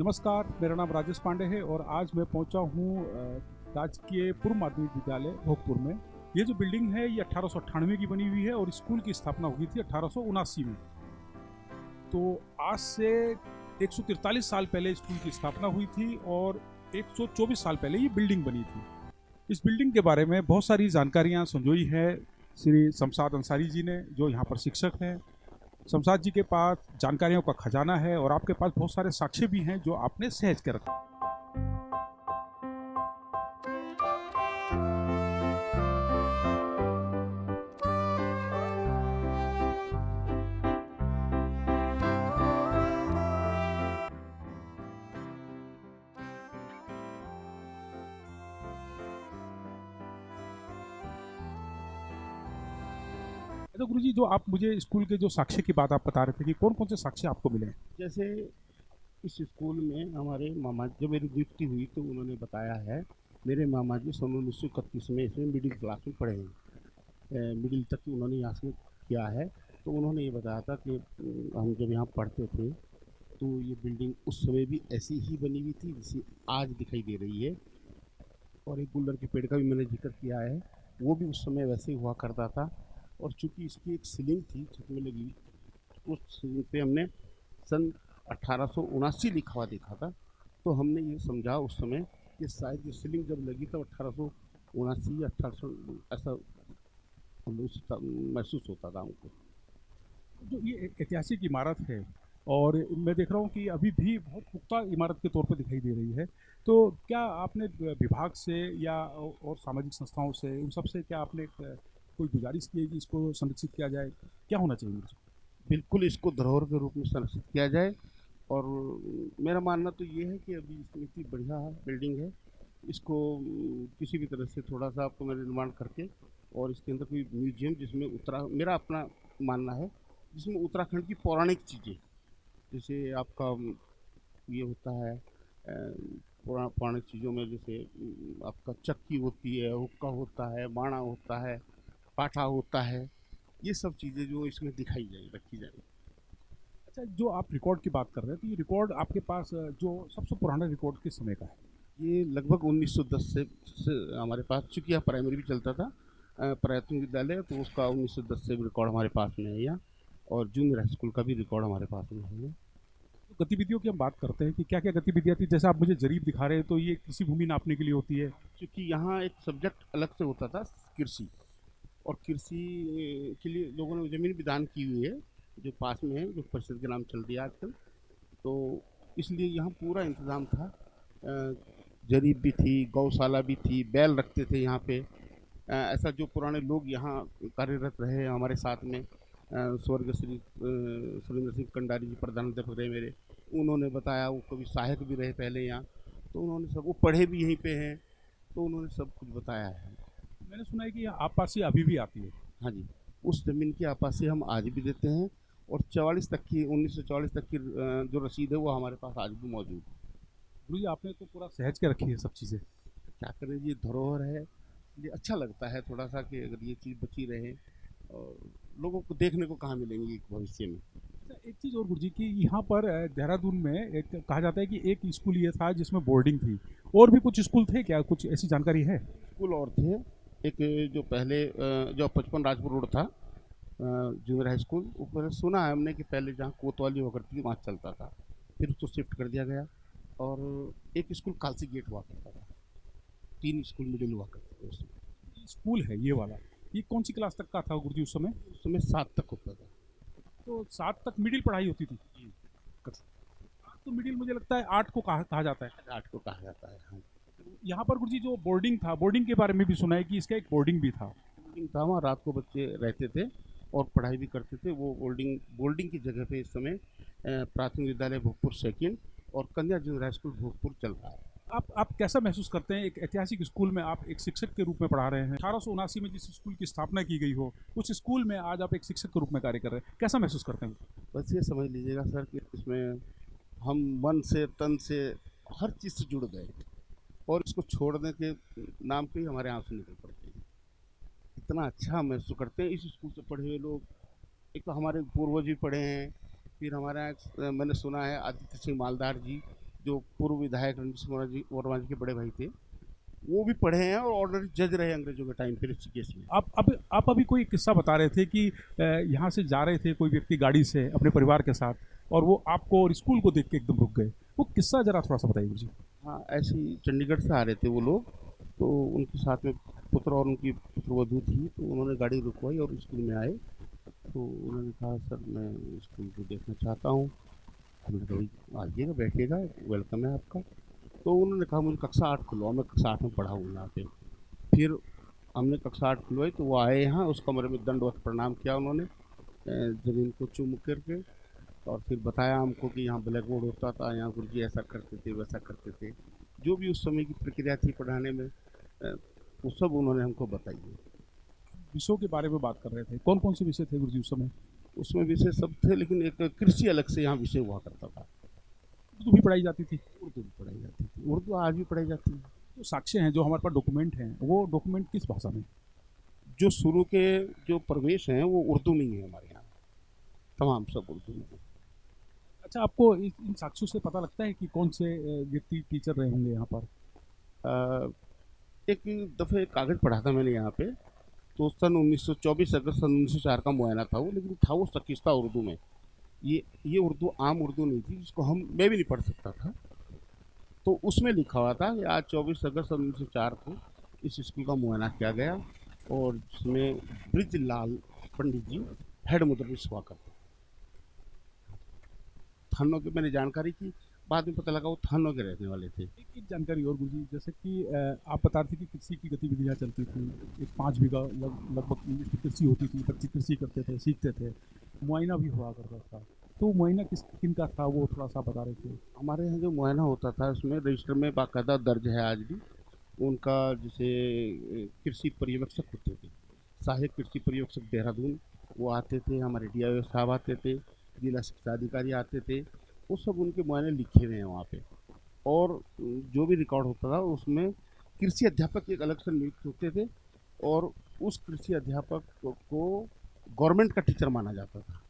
नमस्कार, मेरा नाम राजेश पांडे है और आज मैं पहुंचा हूं राजकीय पूर्व माध्यमिक विद्यालय भोगपुर में। ये जो बिल्डिंग है ये 1898 की बनी हुई है और स्कूल की स्थापना हुई थी 1879 में। तो आज से 143 साल पहले स्कूल की स्थापना हुई थी और 124 साल पहले ये बिल्डिंग बनी थी। इस बिल्डिंग के बारे में बहुत सारी जानकारियाँ संजोई है श्री शमशाद अंसारी जी ने, जो यहाँ पर शिक्षक हैं। शमशाद जी के पास जानकारियों का खजाना है और आपके पास बहुत सारे साक्ष्य भी हैं जो आपने सहेज के रखा। तो गुरुजी, जो आप मुझे स्कूल के जो साक्ष्य की बात आप बता रहे थे कि कौन कौन से साक्ष्य आपको मिले हैं? जैसे इस स्कूल में हमारे मामा जब मेरी नियुक्ति हुई तो उन्होंने बताया है, मेरे मामा जी सन 1931 में इसमें मिडिल क्लास में पढ़े हैं, मिडिल तक उन्होंने यहाँ से किया है। तो उन्होंने ये बताया था कि हम जब यहाँ पढ़ते थे तो ये बिल्डिंग उस समय भी ऐसी ही बनी हुई थी जैसी आज दिखाई दे रही है। और एक गुल्लर के पेड़ का भी मैंने जिक्र किया है, वो भी उस समय वैसे ही हुआ करता था। और चूँकि इसकी एक सीलिंग थी छत में लगी, उस सीलिंग पे हमने सन 1879 लिखा हुआ देखा था। तो हमने ये समझा उस समय कि शायद ये सीलिंग जब लगी तब 1879 या 1800 ऐसा हम लोग महसूस होता था हमको। जो ये ऐतिहासिक इमारत है और मैं देख रहा हूँ कि अभी भी बहुत पुख्ता इमारत के तौर पर दिखाई दे रही है, तो क्या आपने विभाग से या और सामाजिक संस्थाओं से, उन सब से क्या आपने कोई गुजारिश की है कि इसको संरक्षित किया जाए? क्या होना चाहिए? बिल्कुल इसको धरोहर के रूप में संरक्षित किया जाए। और मेरा मानना तो ये है कि अभी इसमें इतनी बढ़िया बिल्डिंग है, इसको किसी भी तरह से थोड़ा सा आपको मैं निर्माण करके और इसके अंदर कोई म्यूजियम जिसमें मेरा अपना मानना है, जिसमें उत्तराखंड की पौराणिक चीज़ें, जैसे आपका ये होता है पौराणिक चीज़ों में, जैसे आपका चक्की होती है, हुक्का होता है, बाणा होता है, पाठा होता है, ये सब चीज़ें जो इसमें दिखाई जाए, रखी जाए। अच्छा, जो आप रिकॉर्ड की बात कर रहे हैं, तो ये रिकॉर्ड आपके पास जो सबसे पुराना रिकॉर्ड किस समय का है? ये लगभग 1910 से हमारे पास, चूँकि यहाँ प्राइमरी भी चलता था, प्राथमिक विद्यालय, तो उसका 1910 से भी रिकॉर्ड हमारे पास में है यहाँ। और जूनियर हाई स्कूल का भी रिकॉर्ड हमारे पास में है। तो गतिविधियों की हम बात करते हैं कि क्या क्या गतिविधियाँ थी। जैसे आप मुझे जरीब दिखा रहे हैं, तो ये कृषि भूमि नापने के लिए होती है। क्योंकि यहाँ एक सब्जेक्ट अलग से होता था, कृषि। और कृषि के लिए लोगों ने ज़मीन भी दान की हुई है, जो पास में है, जो परिषद के नाम चल रही है आजकल। तो इसलिए यहाँ पूरा इंतज़ाम था, जरीब भी थी, गौशाला भी थी, बैल रखते थे यहाँ पे। ऐसा जो पुराने लोग यहाँ कार्यरत रहे हमारे साथ में, स्वर्ग श्री सुरेंद्र सिंह कंडारी जी प्रधानाध्यापक रहे मेरे, उन्होंने बताया, वो कभी सहायक भी रहे पहले यहाँ। तो उन्होंने सब, वो पढ़े भी यहीं पे हैं, तो उन्होंने सब कुछ बताया है। मैंने सुना है कि आपासी अभी भी आती है। हाँ जी, उस ज़मीन की आपासी हम आज भी देते हैं। और 44 तक की, 1944 तक की जो रसीद है वो हमारे पास आज भी मौजूद है। गुरु जी, आपने तो पूरा सहेज के रखी है सब चीज़ें। क्या करें, ये धरोहर है, ये अच्छा लगता है थोड़ा सा कि अगर ये चीज़ बची रहे, और लोगों को देखने को कहाँ मिलेंगी भविष्य में। अच्छा, एक चीज़ और गुरु जी की यहाँ पर देहरादून में एक कहा जाता है कि एक स्कूल ये था जिसमें बोर्डिंग थी, और भी कुछ स्कूल थे क्या? कुछ ऐसी जानकारी है? स्कूल और थे, एक जो पहले जो 55 राजपुर रोड था, जूनियर हाई स्कूल, ऊपर सुना है हमने कि पहले जहाँ कोतवाली हुआ करती थी वहाँ चलता था, फिर उसको शिफ्ट कर दिया गया। और एक स्कूल कालसी गेट हुआ करता था, 3 स्कूल मिडिल हुआ करते थे उसमें। स्कूल है ये वाला, ये कौन सी क्लास तक का था गुरु जी उस समय? उस समय 7 तक होता था। तो 7 तक मिडिल पढ़ाई होती थी। तो मिडिल मुझे लगता है 8 को कहा जाता है। 8 को कहा जाता है, हाँ। यहाँ पर गुरु जी जो बोर्डिंग था, बोर्डिंग के बारे में भी सुना है कि इसका एक बोर्डिंग भी था। बोर्डिंग था, वहाँ रात को बच्चे रहते थे और पढ़ाई भी करते थे। वो बोर्डिंग की जगह पे इस समय प्राथमिक विद्यालय भोगपुर सेकेंड और कन्या जूनियर हाई स्कूल भोगपुर चल रहा है। आप कैसा महसूस करते हैं, एक ऐतिहासिक स्कूल में आप एक शिक्षक के रूप में पढ़ा रहे हैं? 1879 में जिस स्कूल की स्थापना की गई हो, उस स्कूल में आज आप एक शिक्षक के रूप में कार्य कर रहे हैं, कैसा महसूस करते हैं? बस ये समझ लीजिएगा सर कि इसमें हम मन से, तन से, हर चीज़ से जुड़ गए, और इसको छोड़ने के नाम पे ही हमारे आंसू निकल पड़ते हैं। इतना अच्छा महसूस करते हैं इस स्कूल से पढ़े हुए लोग। एक तो हमारे पूर्वज भी पढ़े हैं, फिर हमारे यहाँ मैंने सुना है आदित्य सिंह मालदार जी, जो पूर्व विधायक रणजीत सिंह वर्मा जी के बड़े भाई थे, वो भी पढ़े हैं और ऑर्डनरी जज रहे अंग्रेजों के टाइम पे ऋषिकेश में। आप अभी कोई किस्सा बता रहे थे कि यहाँ से जा रहे थे कोई व्यक्ति गाड़ी से अपने परिवार के साथ, और वो आपको और स्कूल को देख के एकदम रुक गए। वो किस्सा जरा थोड़ा सा बताइए गुरुजी। हाँ, ऐसे ही चंडीगढ़ से आ रहे थे वो लोग, तो उनके साथ में पुत्र और उनकी पुत्रवधू थी, तो उन्होंने गाड़ी रुकवाई और स्कूल में आए। तो उन्होंने कहा, सर मैं स्कूल को देखना चाहता हूँ। हमने कहा, भाई आइएगा, बैठिएगा, वेलकम है आपका। तो उन्होंने कहा, मुझे कक्षा 8 खुलवाओ, मैं कक्षा 8 में पढ़ा हूँ यहाँ पे। फिर हमने कक्षा 8 खुलवाई, तो वो आए यहाँ, उस कमरे में दंडवत प्रणाम किया उन्होंने, ज़मीन को चूम करके, और फिर बताया हमको कि यहाँ ब्लैक बोर्ड होता था, यहाँ गुरुजी ऐसा करते थे, वैसा करते थे। जो भी उस समय की प्रक्रिया थी पढ़ाने में, वो सब उन्होंने हमको बताई है। विषयों के बारे में बात कर रहे थे, कौन कौन से विषय थे गुरुजी उस समय? उसमें विषय सब थे, लेकिन एक कृषि अलग से यहाँ विषय हुआ करता था। उर्दू भी पढ़ाई जाती थी? उर्दू भी पढ़ाई जाती थी, उर्दू आज भी पढ़ाई जाती है। जो साक्ष्य हैं, जो हमारे पास डॉक्यूमेंट हैं, वो डॉक्यूमेंट किस भाषा में? जो शुरू के जो प्रवेश हैं वो उर्दू में ही है हमारे यहाँ, तमाम सब उर्दू में है। अच्छा, आपको इन साक्ष्यों से पता लगता है कि कौन से व्यक्ति टीचर रहे होंगे यहाँ पर? एक दफ़े कागज़ पढ़ा था मैंने यहाँ पे, तो सन 1924 अगस्त सन 1904 का मुआयना था वो, लेकिन था वो शकीस्ता उर्दू में। ये उर्दू आम उर्दू नहीं थी, जिसको मैं भी नहीं पढ़ सकता था। तो उसमें लिखा हुआ था कि आज 24 अगस्त सन 1904 को इस स्कूल का मुआयना किया गया, और जिसमें ब्रिजलाल पंडित जी हेड मुदर्रिस हुआ करते। थानों की मैंने जानकारी की, बाद में पता लगा वो थानों के रहने वाले थे। एक जानकारी और गुरुजी, जैसे कि आप बता रहे थे कि कृषि की गतिविधियाँ चलती थी, एक 5 बीघा लगभग कृषि होती थी, बच्चे कृषि करते थे, सीखते थे, मुआयना भी हुआ करता था। तो मुआयना किन का था, वो थोड़ा सा बता रहे थे? हमारे यहाँ जो मुआयना होता था उसमें रजिस्टर में बाकायदा दर्ज है आज भी। उनका जैसे कृषि पर्यवेक्षक होते थे, सहायक कृषि पर्यवेक्षक देहरादून, वो आते थे, हमारे DIO साहब आते थे, जिला शिक्षा अधिकारी आते थे, वो सब उनके मुआयने लिखे हुए हैं वहाँ पे। और जो भी रिकॉर्ड होता था उसमें कृषि अध्यापक एक अलग से नियुक्त होते थे, और उस कृषि अध्यापक को गवर्नमेंट का टीचर माना जाता था।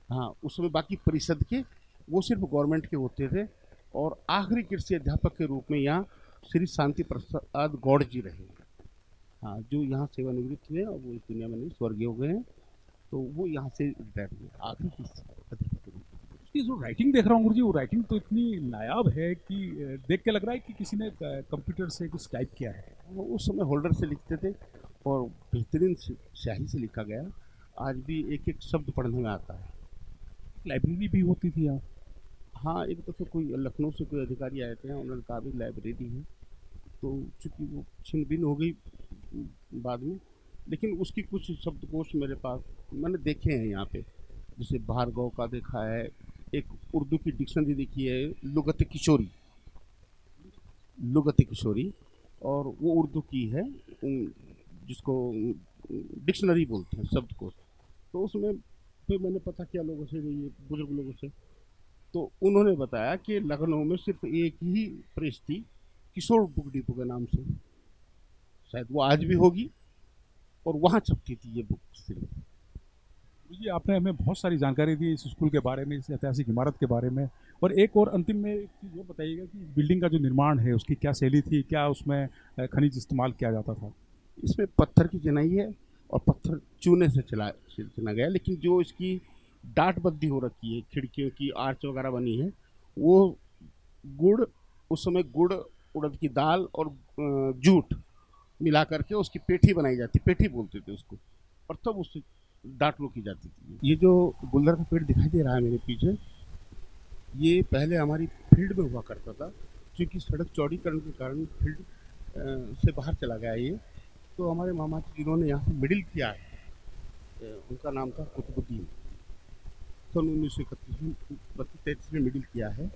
हाँ, उसमें बाकी परिषद के वो सिर्फ गवर्नमेंट के होते थे। और आखिरी कृषि अध्यापक के रूप में यहाँ श्री शांति प्रसाद गौड़ जी रहे। हाँ, जो यहाँ सेवानिवृत्त हुए और वो इस दुनिया में नहीं, स्वर्गीय हो गए हैं, तो वो यहाँ से रिटायर हुए आखिरी कृषि अध्यापक के रूप में। ये जो राइटिंग देख रहा हूँ गुरुजी, वो राइटिंग तो इतनी नायाब है कि देख के लग रहा है कि किसी ने कंप्यूटर से कुछ टाइप किया है। उस समय होल्डर से लिखते थे और बेहतरीन स्याही से लिखा गया। आज भी एक एक शब्द पढ़ने में आता है। लाइब्रेरी भी होती थी यहाँ? हाँ, एक दफ़े कोई लखनऊ से कोई अधिकारी आए थे, उन्होंने कहा भी लाइब्रेरी है, तो चूँकि वो छिन भिन हो गई बाद में, लेकिन उसकी कुछ शब्दकोश मेरे पास मैंने देखे हैं यहाँ पे। जैसे भार्गव का देखा है, एक उर्दू की डिक्शनरी देखी है, लुगत किशोरी, लुगत किशोरी, और वो उर्दू की है, जिसको डिक्शनरी बोलते हैं, शब्दकोश। तो उसमें फिर मैंने पता किया लोगों से, ये बुजुर्ग लोगों से, तो उन्होंने बताया कि लखनऊ में सिर्फ एक ही प्रेस थी, किशोर बुक डिपो के नाम से, शायद वो आज भी होगी, और वहाँ छपती थी ये बुक सिर्फ। जी, आपने हमें बहुत सारी जानकारी दी इस स्कूल के बारे में, इस ऐतिहासिक इमारत के बारे में। और एक और अंतिम में एक चीज़ और बताइएगा कि बिल्डिंग का जो निर्माण है उसकी क्या शैली थी, क्या उसमें खनिज इस्तेमाल किया जाता था? इसमें पत्थर की चिनाई है और पत्थर चूने से चुना गया, लेकिन जो इसकी डाटबंदी हो रखी है, खिड़कियों की आर्च वगैरह बनी है, वो गुड़, उस समय गुड़, उड़द की दाल और जूट मिला करके उसकी पेठी बनाई जाती, पेठी बोलते थे उसको, और तब उससे डाट लो की जाती थी। ये जो गुलदर का पेड़ दिखाई दे रहा है मेरे पीछे, ये पहले हमारी फील्ड में हुआ करता था, क्योंकि सड़क चौड़ीकरण के कारण फील्ड से बाहर चला गया ये। तो हमारे मामा जी जिन्होंने यहाँ से मिडिल किया है, उनका नाम था कुतुबुद्दीन, सन 1931 में 32-33 में मिडिल किया है।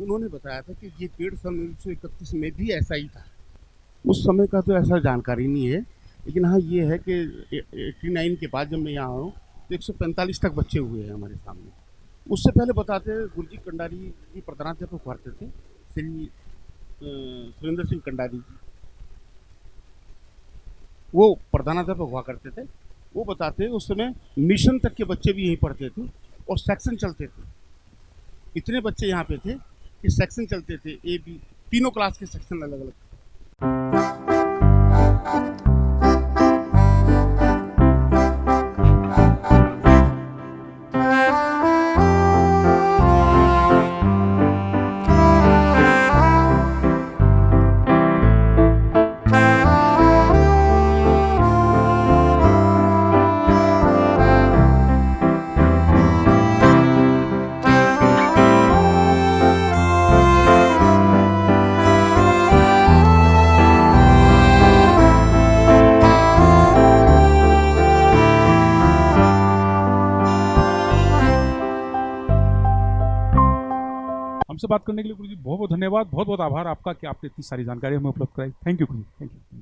उन्होंने बताया था कि ये पेड़ सन 1931 में भी ऐसा ही था। उस समय का तो ऐसा जानकारी नहीं है, लेकिन हाँ ये है कि 89 के बाद जब मैं यहाँ आऊँ तो 145 तक बच्चे हुए हैं हमारे सामने। उससे पहले बताते गुरुजी कंडारी जी प्रधानाध्यापक पढ़ते थे, श्री सुरेंद्र सिंह कंडारी जी, वो प्रधानाध्यापक हुआ करते थे। वो बताते उस समय मिशन तक के बच्चे भी यहीं पढ़ते थे और सेक्शन चलते थे। इतने बच्चे यहाँ पे थे के सेक्शन चलते थे, ए बी तीनों क्लास के सेक्शन अलग अलग। हमसे बात करने के लिए गुरु जी बहुत बहुत धन्यवाद, बहुत बहुत आभार आपका कि आपने इतनी सारी जानकारी हमें उपलब्ध कराई। Thank you Guru ji, thank you.